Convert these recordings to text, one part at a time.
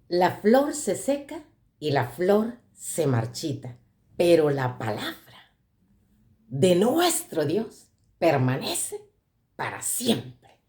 La flor se seca y la flor se marchita, pero la palabra de nuestro Dios permanece para siempre.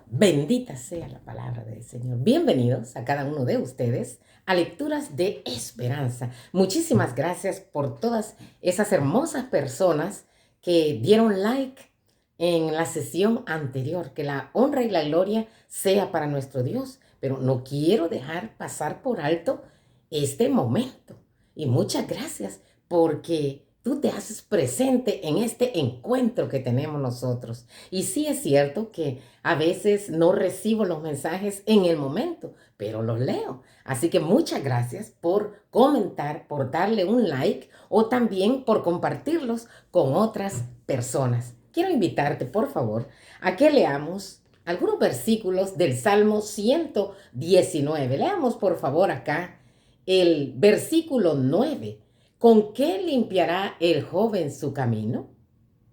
Bendita sea la palabra del Señor. Bienvenidos a cada uno de ustedes a Lecturas de Esperanza. Muchísimas gracias por todas esas hermosas personas que dieron like en la sesión anterior. Que la honra y la gloria sea para nuestro Dios. Pero no quiero dejar pasar por alto este momento. Y muchas gracias porque tú te haces presente en este encuentro que tenemos nosotros. Y sí es cierto que a veces no recibo los mensajes en el momento, pero los leo. Así que muchas gracias por comentar, por darle un like o también por compartirlos con otras personas. Quiero invitarte, por favor, a que leamos algunos versículos del Salmo 119. Leamos, por favor, acá el versículo 9. ¿Con qué limpiará el joven su camino?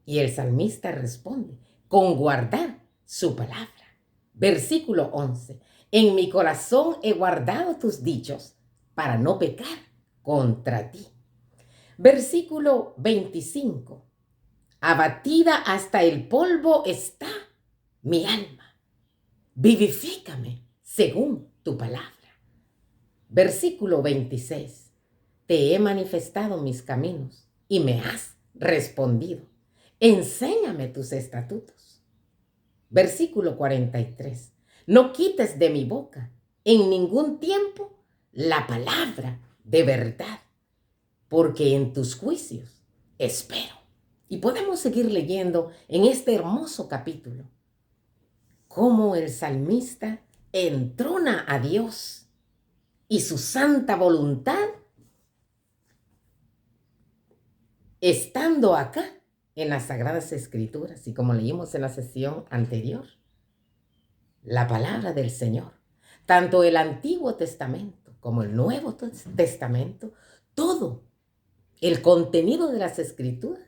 Y el salmista responde, con guardar su palabra. Versículo 11. En mi corazón he guardado tus dichos para no pecar contra ti. Versículo 25. Abatida hasta el polvo está mi alma. Vivifícame según tu palabra. Versículo 26. Te he manifestado mis caminos y me has respondido. Enséñame tus estatutos. Versículo 43. No quites de mi boca en ningún tiempo la palabra de verdad, porque en tus juicios espero. Y podemos seguir leyendo en este hermoso capítulo cómo el salmista entrona a Dios y su santa voluntad estando acá en las Sagradas Escrituras. Y como leímos en la sesión anterior, la palabra del Señor, tanto el Antiguo Testamento como el Nuevo Testamento, todo el contenido de las Escrituras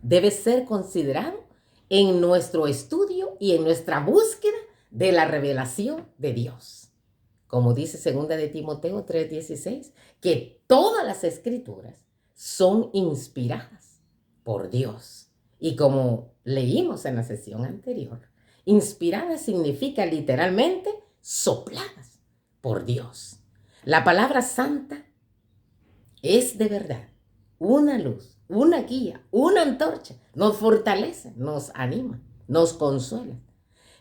debe ser considerado en nuestro estudio y en nuestra búsqueda de la revelación de Dios. Como dice 2 de Timoteo 3:16, que todas las Escrituras son inspiradas por Dios. Y como leímos en la sesión anterior, inspiradas significa literalmente sopladas por Dios. La palabra santa es de verdad una luz, una guía, una antorcha. Nos fortalece, nos anima, nos consuela.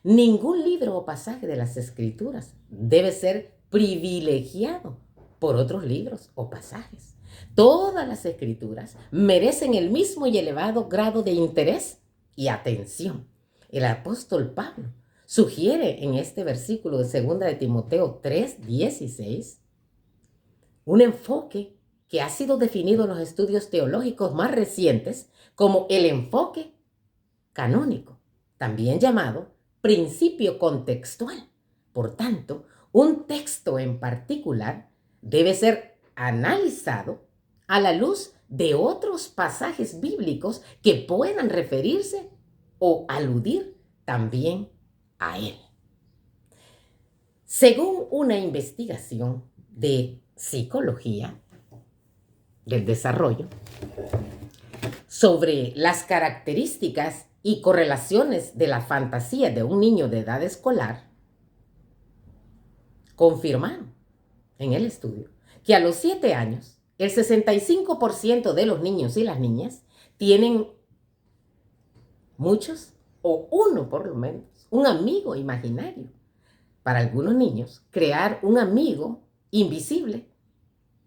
Ningún libro o pasaje de las Escrituras debe ser privilegiado por otros libros o pasajes. Todas las Escrituras merecen el mismo y elevado grado de interés y atención. El apóstol Pablo sugiere en este versículo de 2 de Timoteo 3:16 un enfoque que ha sido definido en los estudios teológicos más recientes como el enfoque canónico, también llamado principio contextual. Por tanto, un texto en particular debe ser analizado a la luz de otros pasajes bíblicos que puedan referirse o aludir también a él. Según una investigación de psicología del desarrollo sobre las características y correlaciones de la fantasía de un niño de edad escolar, confirmaron en el estudio que a los 7 años el 65% de los niños y las niñas tienen muchos o uno por lo menos, un amigo imaginario. Para algunos niños, crear un amigo invisible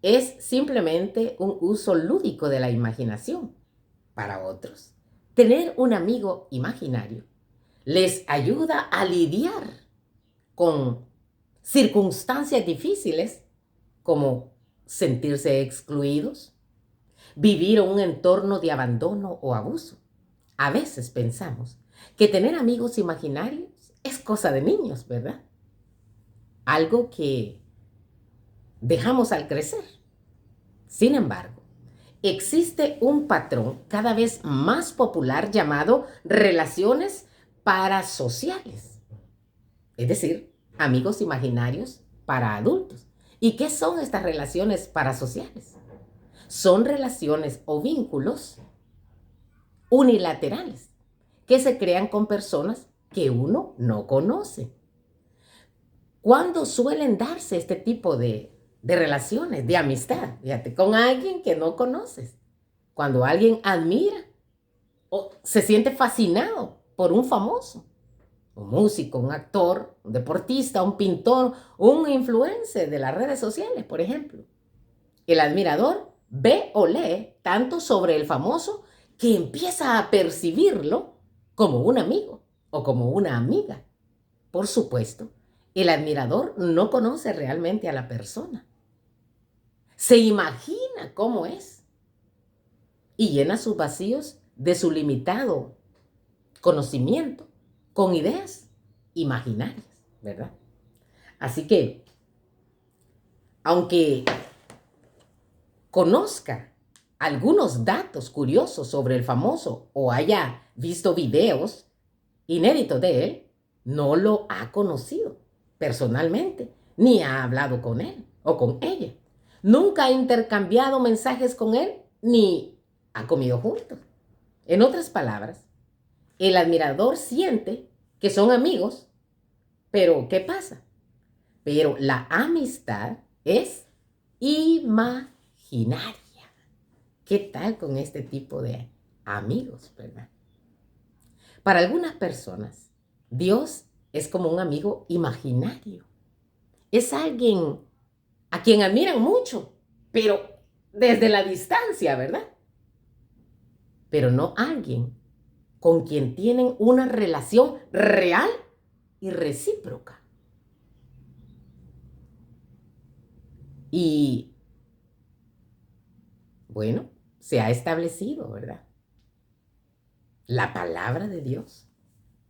es simplemente un uso lúdico de la imaginación. Para otros, tener un amigo imaginario les ayuda a lidiar con circunstancias difíciles como sentirse excluidos, vivir en un entorno de abandono o abuso. A veces pensamos que tener amigos imaginarios es cosa de niños, ¿verdad? Algo que dejamos al crecer. Sin embargo, existe un patrón cada vez más popular llamado relaciones parasociales, es decir, amigos imaginarios para adultos. ¿Y qué son estas relaciones parasociales? Son relaciones o vínculos unilaterales que se crean con personas que uno no conoce. ¿Cuándo suelen darse este tipo de relaciones, de amistad? Fíjate, con alguien que no conoces. Cuando alguien admira o se siente fascinado por un famoso, un músico, un actor, un deportista, un pintor, un influencer de las redes sociales, por ejemplo. El admirador ve o lee tanto sobre el famoso que empieza a percibirlo como un amigo o como una amiga. Por supuesto, el admirador no conoce realmente a la persona. Se imagina cómo es y llena sus vacíos de su limitado conocimiento con ideas imaginarias, ¿verdad? Así que, aunque conozca algunos datos curiosos sobre el famoso o haya visto videos inéditos de él, no lo ha conocido personalmente, ni ha hablado con él o con ella. Nunca ha intercambiado mensajes con él, ni ha comido juntos. En otras palabras, el admirador siente que son amigos, pero ¿qué pasa? Pero la amistad es imaginaria. ¿Qué tal con este tipo de amigos, verdad? Para algunas personas, Dios es como un amigo imaginario. Es alguien a quien admiran mucho, pero desde la distancia, ¿verdad? Pero no alguien con quien tienen una relación real y recíproca. Y bueno, se ha establecido, ¿verdad? La palabra de Dios,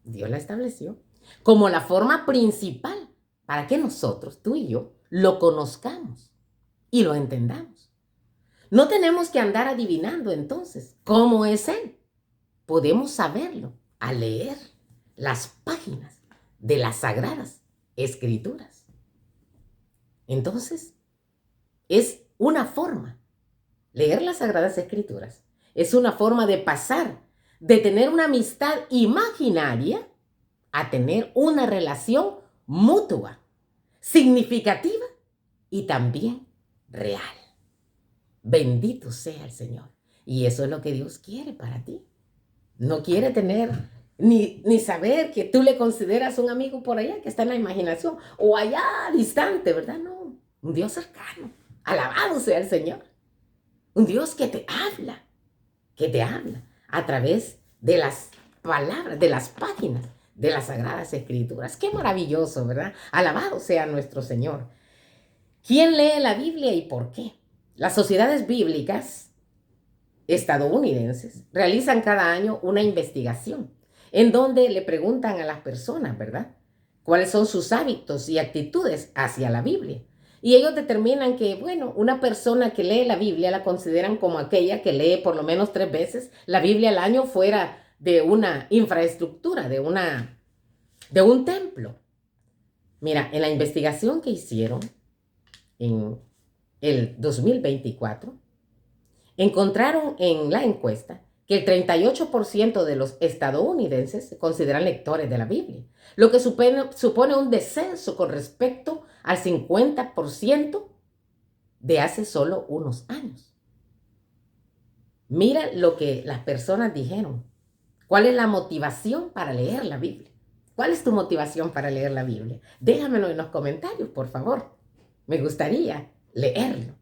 Dios la estableció como la forma principal para que nosotros, tú y yo, lo conozcamos y lo entendamos. No tenemos que andar adivinando entonces cómo es Él. Podemos saberlo al leer las páginas de las Sagradas Escrituras. Entonces, es una forma. Leer las Sagradas Escrituras es una forma de pasar de tener una amistad imaginaria a tener una relación mutua, significativa y también real. Bendito sea el Señor. Y eso es lo que Dios quiere para ti. No quiere tener ni saber que tú le consideras un amigo por allá que está en la imaginación o allá distante, ¿verdad? No, un Dios cercano. Alabado sea el Señor. Un Dios que te habla a través de las palabras, de las páginas de las Sagradas Escrituras. Qué maravilloso, ¿verdad? Alabado sea nuestro Señor. ¿Quién lee la Biblia y por qué? Las sociedades bíblicas estadounidenses realizan cada año una investigación en donde le preguntan a las personas, ¿verdad?, cuáles son sus hábitos y actitudes hacia la Biblia. Y ellos determinan que, bueno, una persona que lee la Biblia la consideran como aquella que lee por lo menos 3 veces la Biblia al año fuera de una infraestructura, de un templo. Mira, en la investigación que hicieron en el 2024, encontraron en la encuesta que el 38% de los estadounidenses se consideran lectores de la Biblia, lo que supone un descenso con respecto al 50% de hace solo unos años. Mira lo que las personas dijeron. ¿Cuál es la motivación para leer la Biblia? ¿Cuál es tu motivación para leer la Biblia? Déjamelo en los comentarios, por favor. Me gustaría leerlo.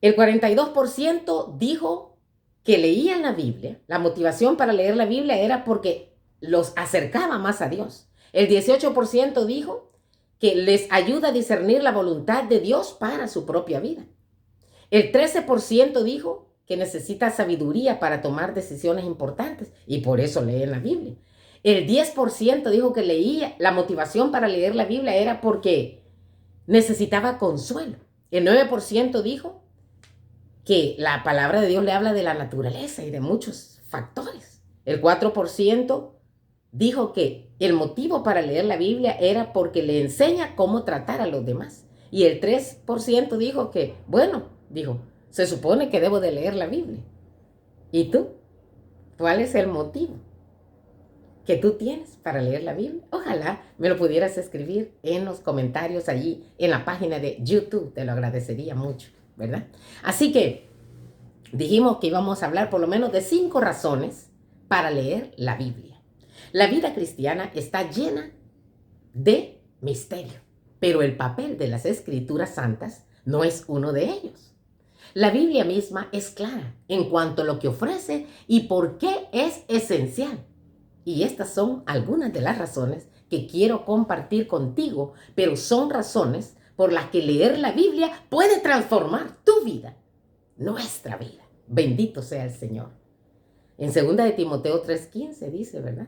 El 42% dijo que leían la Biblia. La motivación para leer la Biblia era porque los acercaba más a Dios. El 18% dijo que les ayuda a discernir la voluntad de Dios para su propia vida. El 13% dijo que necesita sabiduría para tomar decisiones importantes y por eso leen la Biblia. El 10% dijo que la motivación para leer la Biblia era porque necesitaba consuelo. El 9% dijo que la palabra de Dios le habla de la naturaleza y de muchos factores. El 4% dijo que el motivo para leer la Biblia era porque le enseña cómo tratar a los demás. Y el 3% dijo que, bueno, dijo, se supone que debo de leer la Biblia. ¿Y tú? ¿Cuál es el motivo que tú tienes para leer la Biblia? Ojalá me lo pudieras escribir en los comentarios allí en la página de YouTube. Te lo agradecería mucho, ¿verdad? Así que dijimos que íbamos a hablar por lo menos de 5 razones para leer la Biblia. La vida cristiana está llena de misterio, pero el papel de las Escrituras Santas no es uno de ellos. La Biblia misma es clara en cuanto a lo que ofrece y por qué es esencial. Y estas son algunas de las razones que quiero compartir contigo, pero son razones por las que leer la Biblia puede transformar tu vida, nuestra vida. Bendito sea el Señor. En 2 de Timoteo 3:15 dice, ¿verdad?,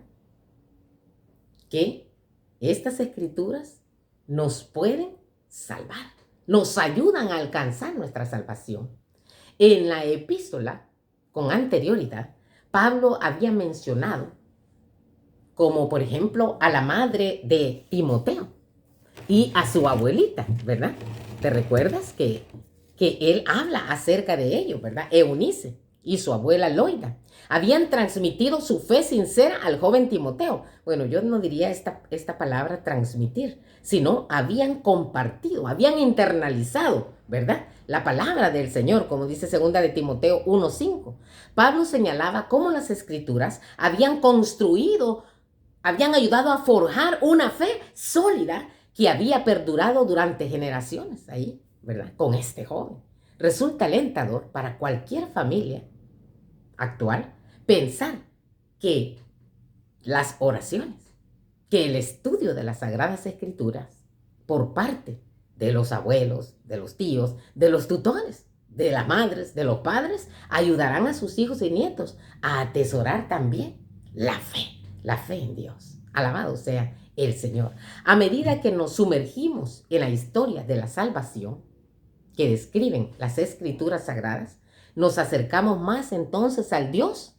que estas escrituras nos pueden salvar, nos ayudan a alcanzar nuestra salvación. En la epístola, con anterioridad, Pablo había mencionado, como por ejemplo a la madre de Timoteo y a su abuelita, ¿verdad? ¿Te recuerdas que él habla acerca de ellos, ¿verdad? Eunice y su abuela Loida habían transmitido su fe sincera al joven Timoteo. Bueno, yo no diría esta palabra transmitir, sino habían compartido, habían internalizado, ¿verdad?, la palabra del Señor, como dice 2 de Timoteo 1:5. Pablo señalaba cómo las escrituras habían ayudado a forjar una fe sólida que había perdurado durante generaciones ahí, ¿verdad?, con este joven. Resulta alentador para cualquier familia actual pensar que las oraciones, que el estudio de las Sagradas Escrituras por parte de los abuelos, de los tíos, de los tutores, de las madres, de los padres, ayudarán a sus hijos y nietos a atesorar también la fe en Dios. Alabado sea el Señor. A medida que nos sumergimos en la historia de la salvación que describen las Escrituras Sagradas, nos acercamos más entonces al Dios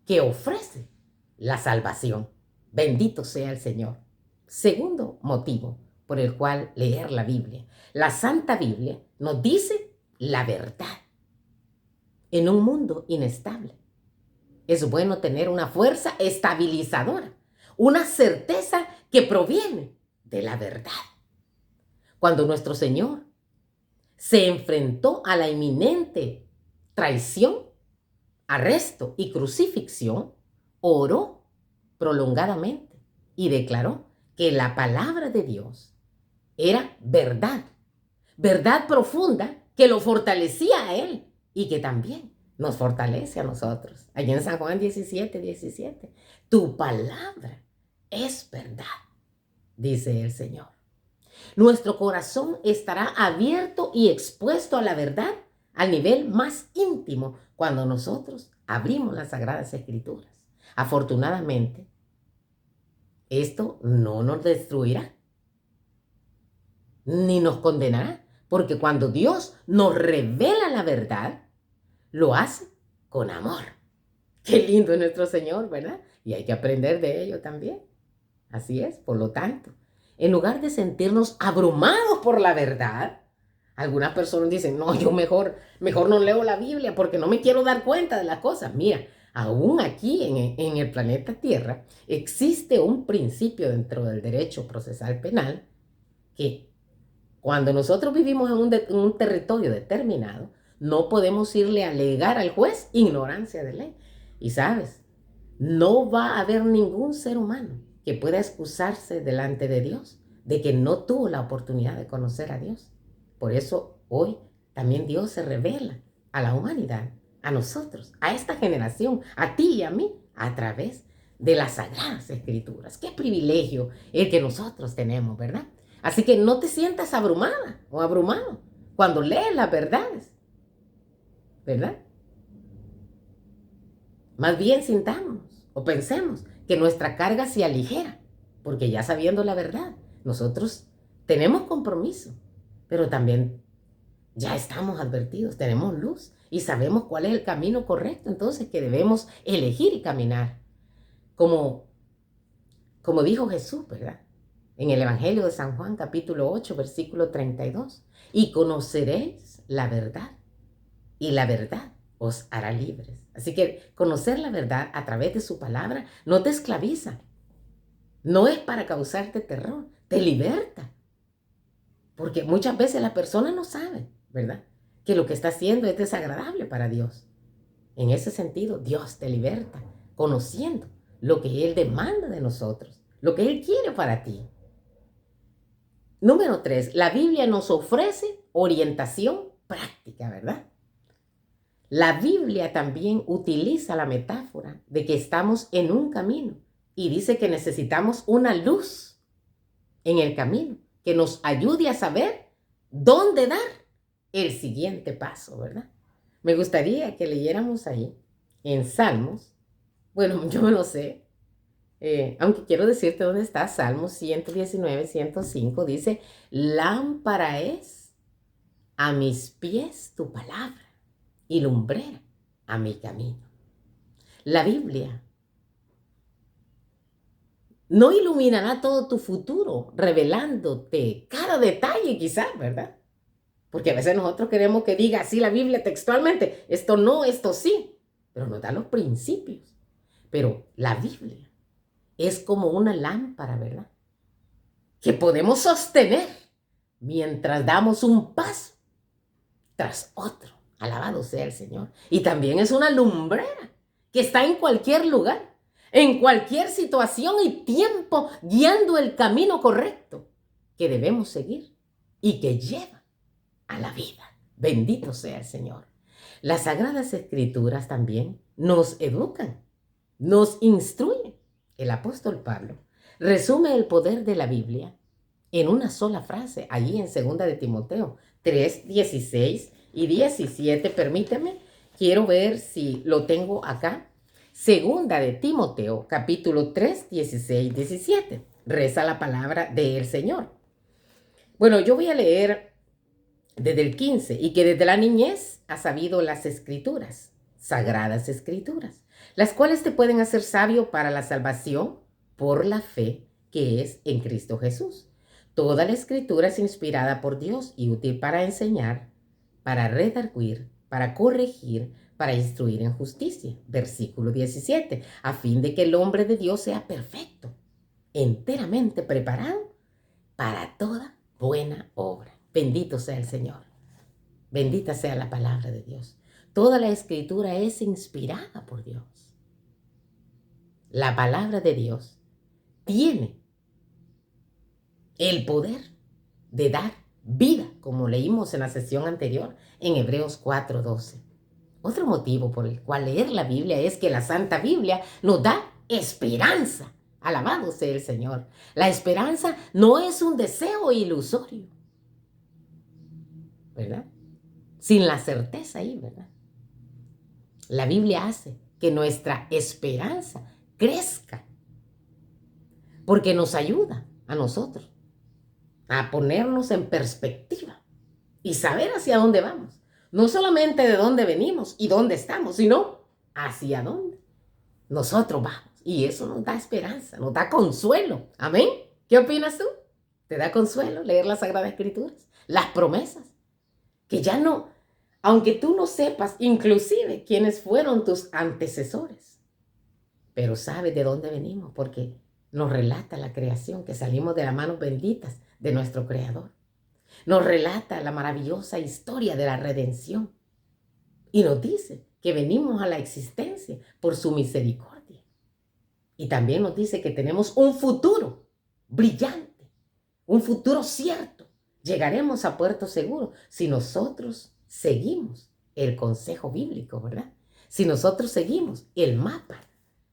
que ofrece la salvación. Bendito sea el Señor. Segundo motivo por el cual leer la Biblia. La Santa Biblia nos dice la verdad. En un mundo inestable, es bueno tener una fuerza estabilizadora, una certeza que proviene de la verdad. Cuando nuestro Señor se enfrentó a la inminente traición, arresto y crucifixión, oró prolongadamente y declaró que la palabra de Dios era verdad, verdad profunda que lo fortalecía a él y que también nos fortalece a nosotros. Allí en San Juan 17:17, tu palabra es verdad, dice el Señor. Nuestro corazón estará abierto y expuesto a la verdad al nivel más íntimo cuando nosotros abrimos las Sagradas Escrituras. Afortunadamente, esto no nos destruirá ni nos condenará, porque cuando Dios nos revela la verdad, lo hace con amor. Qué lindo es nuestro Señor, ¿verdad? Y hay que aprender de ello también. Así es, por lo tanto, en lugar de sentirnos abrumados por la verdad, algunas personas dicen, no, yo mejor no leo la Biblia porque no me quiero dar cuenta de las cosas. Mira, aún aquí en el planeta Tierra existe un principio dentro del derecho procesal penal que cuando nosotros vivimos en un territorio determinado, no podemos irle a alegar al juez ignorancia de ley. Y sabes, no va a haber ningún ser humano que pueda excusarse delante de Dios de que no tuvo la oportunidad de conocer a Dios. Por eso hoy también Dios se revela a la humanidad, a nosotros, a esta generación, a ti y a mí, a través de las Sagradas Escrituras. Qué privilegio el que nosotros tenemos, ¿verdad? Así que no te sientas abrumada o abrumado cuando lees las verdades, ¿verdad? Más bien sintamos o pensemos que nuestra carga se aligera, porque ya sabiendo la verdad, nosotros tenemos compromiso, pero también ya estamos advertidos, tenemos luz y sabemos cuál es el camino correcto, entonces que debemos elegir y caminar. Como dijo Jesús, ¿verdad? en el Evangelio de San Juan, capítulo 8, versículo 32. Y conoceréis la verdad, y la verdad os hará libres. Así que conocer la verdad a través de su palabra no te esclaviza. No es para causarte terror, te liberta. Porque muchas veces la persona no sabe, ¿verdad?, que lo que está haciendo es desagradable para Dios. En ese sentido, Dios te liberta, conociendo lo que Él demanda de nosotros, lo que Él quiere para ti. Número 3, la Biblia nos ofrece orientación práctica, ¿verdad? La Biblia también utiliza la metáfora de que estamos en un camino y dice que necesitamos una luz en el camino que nos ayude a saber dónde dar el siguiente paso, ¿verdad? Me gustaría que leyéramos ahí en Salmos. Bueno, yo me lo sé, aunque quiero decirte dónde está. Salmos 119, 105 dice: lámpara es a mis pies tu palabra y lumbrera a mi camino. La Biblia no iluminará todo tu futuro, revelándote cada detalle quizás, ¿verdad? Porque a veces nosotros queremos que diga así la Biblia textualmente, esto no, esto sí, pero nos da los principios. Pero la Biblia es como una lámpara, ¿verdad?, que podemos sostener mientras damos un paso tras otro. Alabado sea el Señor. Y también es una lumbrera que está en cualquier lugar, en cualquier situación y tiempo, guiando el camino correcto que debemos seguir y que lleva a la vida. Bendito sea el Señor. Las Sagradas Escrituras también nos educan, nos instruyen. El apóstol Pablo resume el poder de la Biblia en una sola frase, allí en 2 de Timoteo 3, 16 y 17. Permíteme, quiero ver si lo tengo acá. 2 de Timoteo, capítulo 3, 16, 17. Reza la palabra del Señor. Bueno, yo voy a leer desde el 15. Y que desde la niñez has sabido las Escrituras, Sagradas Escrituras, las cuales te pueden hacer sabio para la salvación por la fe que es en Cristo Jesús. Toda la Escritura es inspirada por Dios y útil para enseñar, para redarguir, para corregir, para instruir en justicia. Versículo 17. A fin de que el hombre de Dios sea perfecto, enteramente preparado para toda buena obra. Bendito sea el Señor. Bendita sea la palabra de Dios. Toda la Escritura es inspirada por Dios. La palabra de Dios tiene el poder de dar vida, como leímos en la sesión anterior en Hebreos 4:12. Otro motivo por el cual leer la Biblia es que la Santa Biblia nos da esperanza. Alabado sea el Señor. La esperanza no es un deseo ilusorio, ¿verdad?, sin la certeza ahí, ¿verdad? La Biblia hace que nuestra esperanza crezca, porque nos ayuda a nosotros a ponernos en perspectiva y saber hacia dónde vamos. No solamente de dónde venimos y dónde estamos, sino hacia dónde nosotros vamos. Y eso nos da esperanza, nos da consuelo. Amén. ¿Qué opinas tú? ¿Te da consuelo leer las Sagradas Escrituras? Las promesas. Que ya no, aunque tú no sepas inclusive quiénes fueron tus antecesores, pero sabes de dónde venimos, porque nos relata la creación, que salimos de las manos benditas de nuestro Creador. Nos relata la maravillosa historia de la redención y nos dice que venimos a la existencia por su misericordia. Y también nos dice que tenemos un futuro brillante, un futuro cierto. Llegaremos a puerto seguro si nosotros seguimos el consejo bíblico, ¿verdad? Si nosotros seguimos el mapa.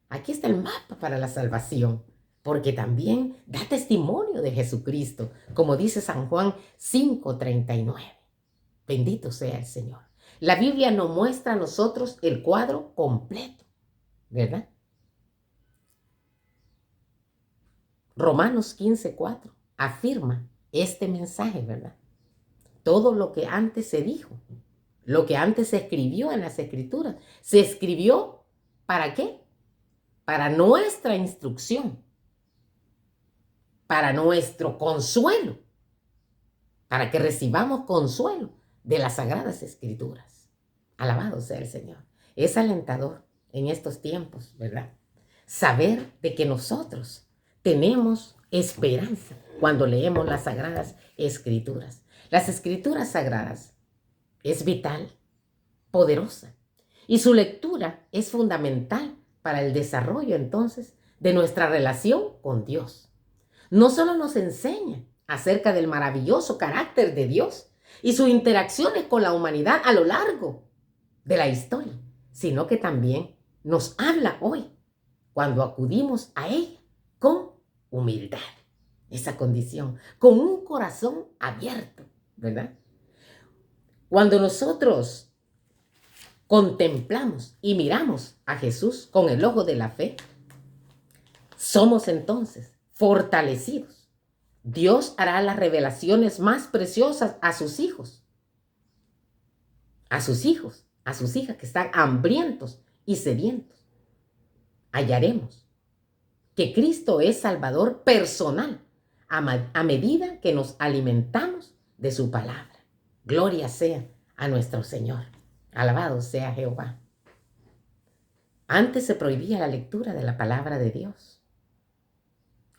Aquí está el mapa para la salvación, porque también da testimonio de Jesucristo, como dice San Juan 5:39. Bendito sea el Señor. La Biblia nos muestra a nosotros el cuadro completo, ¿verdad? Romanos 15:4 afirma este mensaje, ¿verdad? Todo lo que antes se dijo, lo que antes se escribió en las Escrituras, se escribió ¿para qué? Para nuestra instrucción. para nuestro consuelo, para que recibamos consuelo de las Sagradas Escrituras. Alabado sea el Señor. Es alentador en estos tiempos, ¿verdad? Saber de que nosotros tenemos esperanza cuando leemos las Sagradas Escrituras. Las Escrituras Sagradas es vital, poderosa, y su lectura es fundamental para el desarrollo entonces de nuestra relación con Dios. No solo nos enseña acerca del maravilloso carácter de Dios y sus interacciones con la humanidad a lo largo de la historia, sino que también nos habla hoy cuando acudimos a ella con humildad, esa condición, con un corazón abierto, ¿verdad? Cuando nosotros contemplamos y miramos a Jesús con el ojo de la fe, somos entonces fortalecidos. Dios hará las revelaciones más preciosas a sus hijos, a sus hijas que están hambrientos y sedientos. Hallaremos que Cristo es Salvador personal a medida que nos alimentamos de su palabra. Gloria sea a nuestro Señor. Alabado sea Jehová. Antes se prohibía la lectura de la palabra de Dios.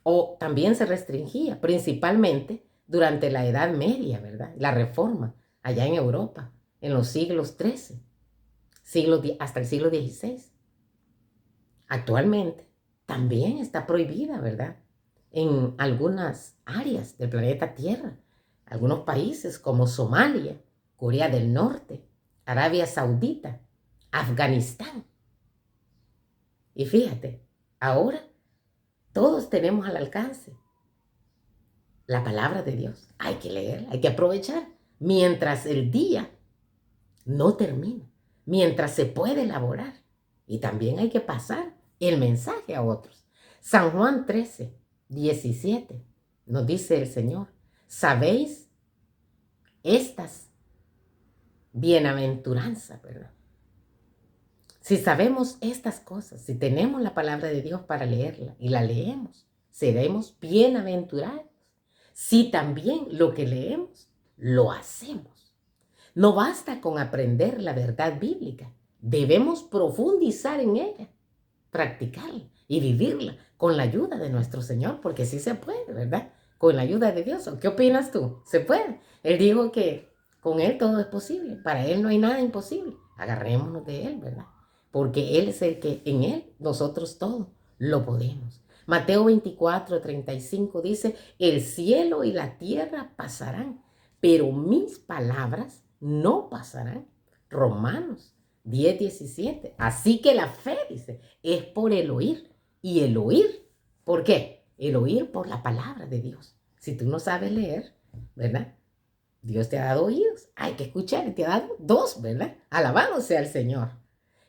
O también se restringía, principalmente durante la Edad Media, ¿verdad? La Reforma, allá en Europa, en los siglos XIII, hasta el siglo XVI. Actualmente también está prohibida, ¿verdad? En algunas áreas del planeta Tierra, algunos países como Somalia, Corea del Norte, Arabia Saudita, Afganistán. Y fíjate, ahora todos tenemos al alcance la palabra de Dios. Hay que leerla, hay que aprovechar mientras el día no termina, mientras se puede elaborar. Y también hay que pasar el mensaje a otros. San Juan 13, 17 nos dice el Señor: ¿sabéis estas bienaventuranzas, verdad? Si sabemos estas cosas, si tenemos la palabra de Dios para leerla y la leemos, seremos bienaventurados. Si también lo que leemos lo hacemos. No basta con aprender la verdad bíblica, debemos profundizar en ella, practicarla y vivirla con la ayuda de nuestro Señor, porque sí se puede, ¿verdad? Con la ayuda de Dios. ¿Qué opinas tú? Se puede. Él dijo que con Él todo es posible. Para Él no hay nada imposible. Agarrémonos de Él, ¿verdad? Porque Él es el que en Él nosotros todo lo podemos. Mateo 24, 35 dice: el cielo y la tierra pasarán, pero mis palabras no pasarán. Romanos 10, 17. Así que la fe, dice, es por el oír. Y el oír, ¿por qué? El oír por la palabra de Dios. Si tú no sabes leer, ¿verdad? Dios te ha dado oídos, hay que escuchar, y te ha dado dos, ¿verdad? Alabado sea el Señor.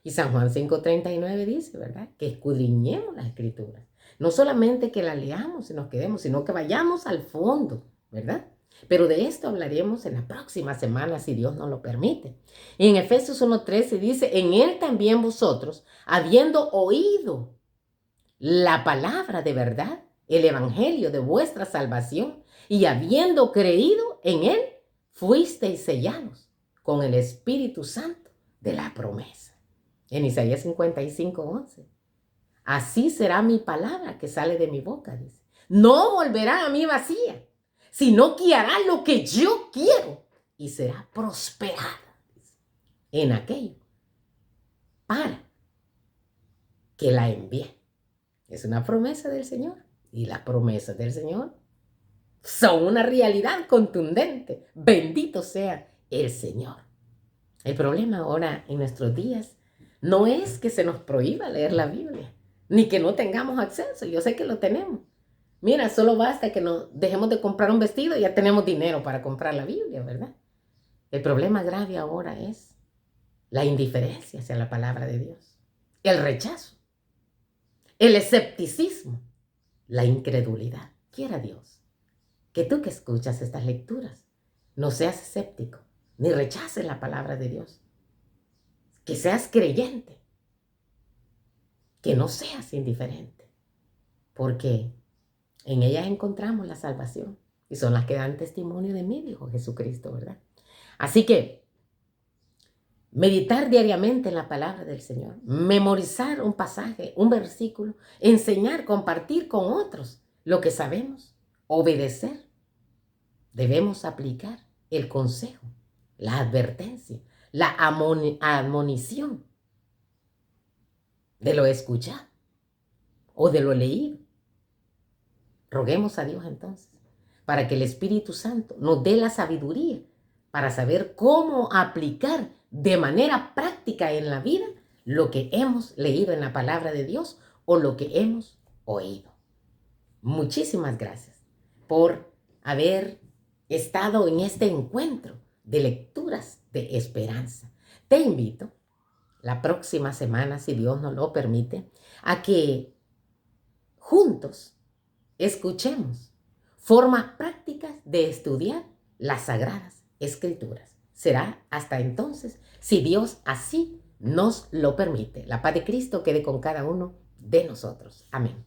Y San Juan 5:39 dice, ¿verdad? Que escudriñemos las Escrituras. No solamente que las leamos y nos quedemos, sino que vayamos al fondo, ¿verdad? Pero de esto hablaremos en la próxima semana, si Dios nos lo permite. Y en Efesios 1:13 dice: en Él también vosotros, habiendo oído la palabra de verdad, el evangelio de vuestra salvación, y habiendo creído en Él, fuisteis sellados con el Espíritu Santo de la promesa. En Isaías 55:11. Así será mi palabra que sale de mi boca, dice. No volverá a mí vacía, sino que hará lo que yo quiero y será prosperada, dice, en aquello para que la envíe. Es una promesa del Señor. Y las promesas del Señor son una realidad contundente. Bendito sea el Señor. El problema ahora en nuestros días no es que se nos prohíba leer la Biblia, ni que no tengamos acceso. Yo sé que lo tenemos. Mira, solo basta que nos dejemos de comprar un vestido y ya tenemos dinero para comprar la Biblia, ¿verdad? El problema grave ahora es la indiferencia hacia la palabra de Dios, el rechazo, el escepticismo, la incredulidad. Quiera Dios que tú que escuchas estas lecturas no seas escéptico, ni rechaces la palabra de Dios. Que seas creyente, que no seas indiferente, porque En ellas encontramos la salvación y son las que dan testimonio de mí, dijo Jesucristo, ¿verdad? Así que meditar diariamente en la palabra del Señor, memorizar un pasaje, un versículo, enseñar, compartir con otros lo que sabemos, obedecer. Debemos aplicar el consejo, la advertencia, la admonición de lo escuchado o de lo leído. Roguemos a Dios entonces para que el Espíritu Santo nos dé la sabiduría para saber cómo aplicar de manera práctica en la vida lo que hemos leído en la palabra de Dios o lo que hemos oído. Muchísimas gracias por haber estado en este encuentro de lecturas de esperanza. Te invito la próxima semana, si Dios nos lo permite, a que juntos escuchemos formas prácticas de estudiar las Sagradas Escrituras. Será hasta entonces, si Dios así nos lo permite. La paz de Cristo quede con cada uno de nosotros. Amén.